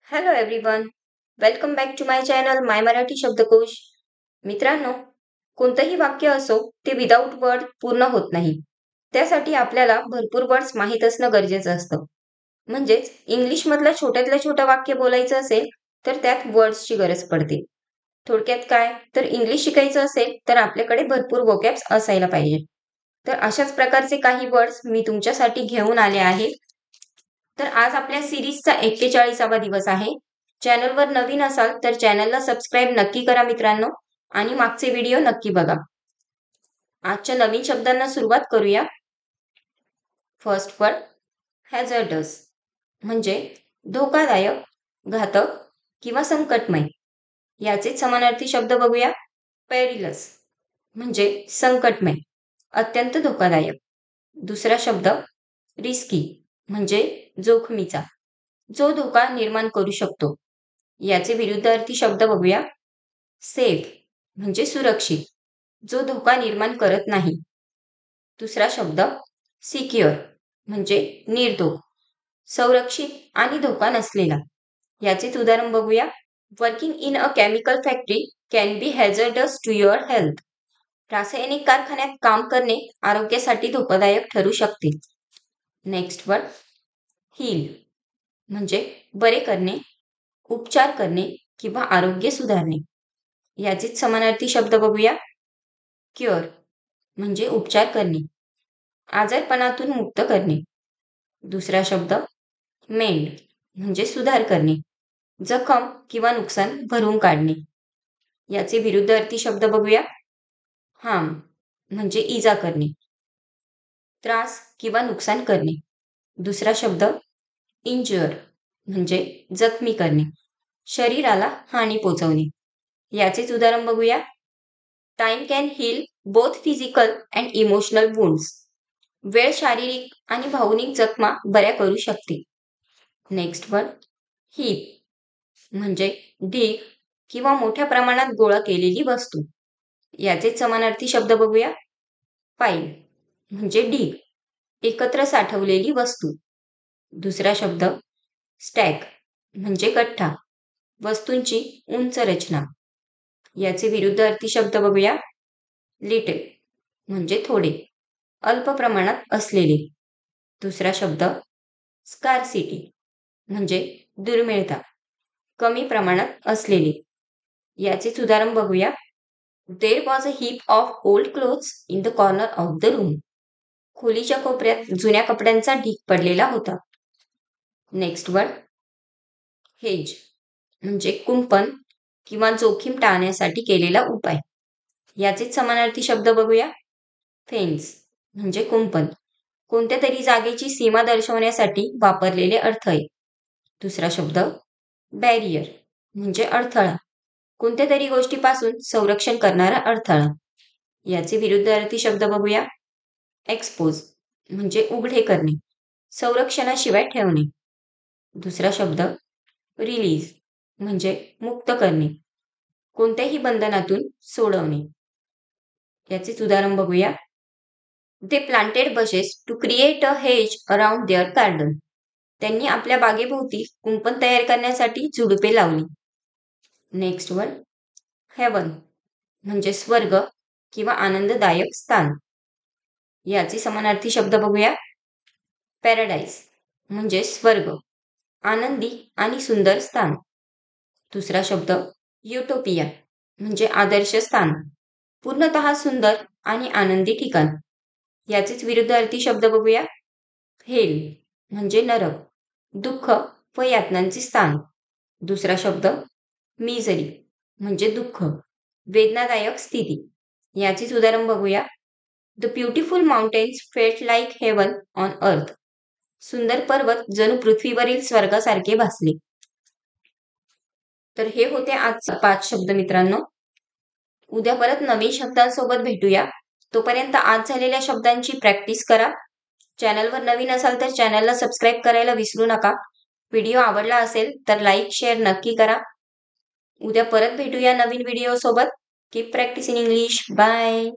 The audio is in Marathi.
Hello everyone. Welcome back to my channel my Marathi शब्दकोश. मित्रांनो, कोणतंही वाक्य असो ते विदाऊट वर्ड पूर्ण होत नाही. त्यासाठी आपल्याला भरपूर वर्ड्स माहीत असणं गरजेचं असतं. म्हणजेच इंग्लिशमधलं छोट्यातलं छोटं वाक्य बोलायचं असेल तर त्यात वर्ड्सची गरज पडते. थोडक्यात काय, तर इंग्लिश शिकायचं असेल तर आपल्याकडे भरपूर वोकॅब्स असायला पाहिजे. तर अशाच प्रकारचे काही वर्ड्स मी तुमच्यासाठी घेऊन आले आहे. तर आज आपल्या सिरीजचा 41वा दिवस आहे. चॅनलवर नवीन असाल तर चॅनलला सबस्क्राईब नक्की करा मित्रांनो, आणि मागचे व्हिडिओ नक्की बघा. आजच्या नवीन शब्दांना सुरुवात करूया. फर्स्ट वर्ड हॅझर्डस, म्हणजे धोकादायक, घातक किंवा संकटमय. याचे समानार्थी शब्द बघूया. पेरिलस, म्हणजे संकटमय, अत्यंत धोकादायक. दुसरा शब्द रिस्की, म्हणजे जोखमीचा, जो धोका निर्माण करू शकतो. याचे विरुद्धार्थी शब्द बघूया. सेफ, म्हणजे सुरक्षित, जो धोका निर्माण करत नाही. दुसरा शब्द सिक्युअर, म्हणजे निर्धोक, संरक्षित आणि धोका नसलेला. याचेच उदाहरण बघूया. Working in a chemical factory can be hazardous to your health. रासायनिक कारखान्यात काम करणे आरोग्यासाठी धोकादायक ठरू शकते. नेक्स्ट वर्ड हील, म्हणजे बरे करणे, उपचार करणे किंवा आरोग्य सुधारणे. याचेच समानार्थी शब्द बघूया. क्युअर, म्हणजे उपचार करणे, आजारपणातून मुक्त करणे. दुसरा शब्द मेंड, म्हणजे सुधार करणे, जखम किंवा नुकसान भरून काढणे. याचे विरुद्धार्थी शब्द बघूया. हार्म, म्हणजे इजा करणे, त्रास किंवा नुकसान करणे. दुसरा शब्द इंज्युअर, म्हणजे जखमी करणे, शरीराला हानी पोचवणे. याचेच उदाहरण बघूया. Time can heal both physical and emotional wounds. वेळ शारीरिक आणि भावनिक जखमा बऱ्या करू शकते. नेक्स्ट वर्ड हीप, म्हणजे ढीग किंवा मोठ्या प्रमाणात गोळा केलेली वस्तू. याचे समानार्थी शब्द बघूया. पाईल, म्हणजे ढीग, एकत्र साठवलेली वस्तू. दुसरा शब्द स्टॅक, म्हणजे गठ्ठा, वस्तूंची उंच रचना. याचे विरुद्धार्थी शब्द बघूया. लिटिल, म्हणजे थोडे, अल्प प्रमाणात असलेले. दुसरा शब्द स्कार्सिटी, म्हणजे दुर्मिळता, कमी प्रमाणात असलेले. याचेच उदाहरण बघूया. There was a heap of old clothes in the corner of the room. खोलीच्या कोपऱ्यात जुन्या कपड्यांचा ढीग पडलेला होता. नेक्स्ट वर्ड हेज, म्हणजे कुंपण किंवा जोखीम टाळण्यासाठी केलेला उपाय. याचेच समानार्थी शब्द बघूया. फेन्स, म्हणजे कुंपण, कोणत्या तरी जागेची सीमा दर्शवण्यासाठी वापरलेले अडथळे. दुसरा शब्द बॅरियर, म्हणजे अडथळा, कोणत्या तरी गोष्टीपासून संरक्षण करणारा अडथळा. याचे विरुद्धार्थी शब्द बघूया. एक्सपोज, म्हणजे उघडे करणे, संरक्षणाशिवाय ठेवणे. दुसरा शब्द रिलीज, म्हणजे मुक्त करणे, कोणत्याही बंधनातून सोडवणे. याचेच उदाहरण बघूया. They planted bushes to create a hedge around their garden. त्यांनी आपल्या बागेभोवती कुंपण तयार करण्यासाठी झुडुपे लावली. नेक्स्ट वर्ड हेवन, म्हणजे स्वर्ग किंवा आनंददायक स्थान. याचे समानार्थी शब्द बघूया. पॅराडाईज, म्हणजे स्वर्ग, आनंदी आणि सुंदर स्थान. दुसरा शब्द युटोपिया, म्हणजे आदर्श स्थान, पूर्णतः सुंदर आणि आनंदी ठिकाण. याचेच विरुद्धार्थी शब्द बघूया. हेल, म्हणजे नरक, दुःख व यातनांचे स्थान. दुसरा शब्द मिझरी, म्हणजे दुःख, वेदनादायक स्थिती. याचेच उदाहरण बघूया. The beautiful mountains felt like heaven on earth. सुंदर पर्वत जणू पृथ्वीवरील स्वर्गासारखे भासले. तर हे होते आजचे 5 शब्द मित्रांनो. उद्या परत नवीन शब्दांसोबत भेटूया. तोपर्यंत आज झालेल्या शब्दांची प्रॅक्टिस करा. चॅनलवर नवीन असाल तर चॅनलला सबस्क्राईब करायला विसरू नका. व्हिडिओ आवडला असेल तर लाईक शेअर नक्की करा. उद्या परत भेटूया नवीन व्हिडिओ सोबत. Keep practice in English. Bye.